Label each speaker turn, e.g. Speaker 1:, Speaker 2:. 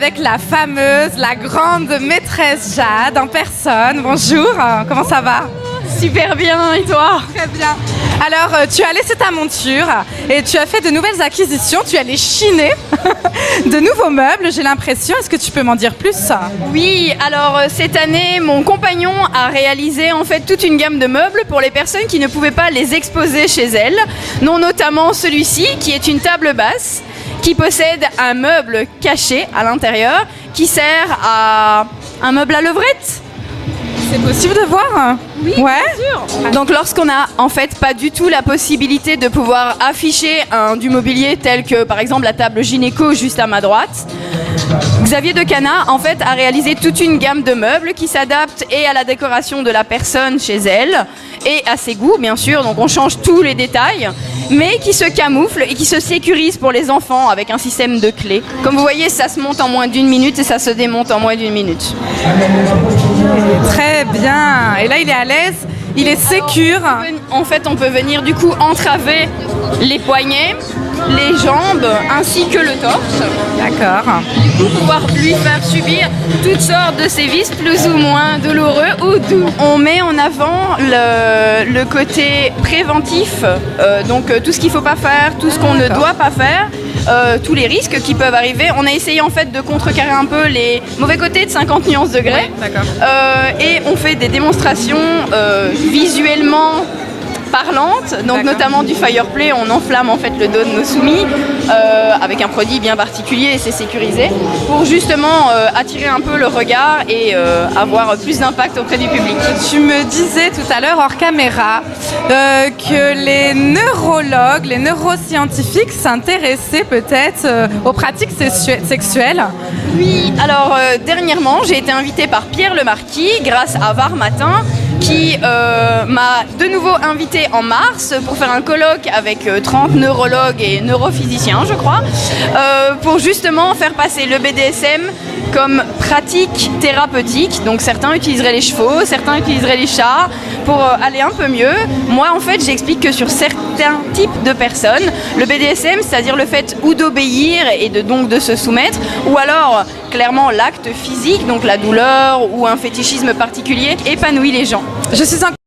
Speaker 1: Avec la fameuse, la grande maîtresse Jade en personne. Bonjour, comment ça va?
Speaker 2: Super bien, et toi?
Speaker 1: Très bien. Alors, tu as laissé ta monture et tu as fait de nouvelles acquisitions. Tu allais chiner de nouveaux meubles, j'ai l'impression. Est-ce que tu peux m'en dire plus?
Speaker 2: Oui, alors cette année, mon compagnon a réalisé en fait toute une gamme de meubles pour les personnes qui ne pouvaient pas les exposer chez elles, dont notamment celui-ci qui est une table basse qui possède un meuble caché à l'intérieur qui sert à un meuble à levrette.
Speaker 1: C'est possible de voir?
Speaker 2: Oui,
Speaker 1: ouais.
Speaker 2: Bien sûr. Donc lorsqu'on a en fait pas du tout la possibilité de pouvoir afficher du mobilier tel que par exemple la table gynéco juste à ma droite, Xavier Decana en fait a réalisé toute une gamme de meubles qui s'adaptent et à la décoration de la personne chez elle et à ses goûts bien sûr, donc on change tous les détails, mais qui se camoufle et qui se sécurise pour les enfants avec un système de clés. Comme vous voyez, ça se monte en moins d'1 minute et ça se démonte en moins d'1 minute.
Speaker 1: Très bien. Et là, il est à l'aise, il est sécure.
Speaker 2: En fait, on peut venir du coup entraver les poignets, les jambes ainsi que le torse.
Speaker 1: D'accord.
Speaker 2: Du coup, pouvoir lui faire subir toutes sortes de sévices plus ou moins douloureux ou doux. On met en avant le côté préventif, donc tout ce qu'il ne faut pas faire, tout ce qu'on ne doit pas faire. Tous les risques qui peuvent arriver. On a essayé en fait de contrecarrer un peu les mauvais côtés de 50 nuances degrés. Et on fait des démonstrations visuellement parlantes, donc notamment du fireplay, on enflamme en fait le dos de nos soumis avec un produit bien particulier et c'est sécurisé pour justement attirer un peu le regard et avoir plus d'impact auprès du public.
Speaker 1: Tu me disais tout à l'heure hors caméra que les neurologues, les neuroscientifiques s'intéressaient peut-être aux pratiques sexuelles.
Speaker 2: Oui, alors dernièrement j'ai été invitée par Pierre Lemarquis grâce à Var Matin qui m'a de nouveau invité en mars pour faire un colloque avec 30 neurologues et neurophysiciens, je crois, pour justement faire passer le BDSM comme pratique thérapeutique. Donc certains utiliseraient les chevaux, certains utiliseraient les chats pour aller un peu mieux. Moi, en fait, j'explique que sur certains types de personnes, le BDSM, c'est-à-dire le fait ou d'obéir et donc de se soumettre, ou alors clairement l'acte physique, donc la douleur ou un fétichisme particulier, épanouit les gens.
Speaker 1: Je suis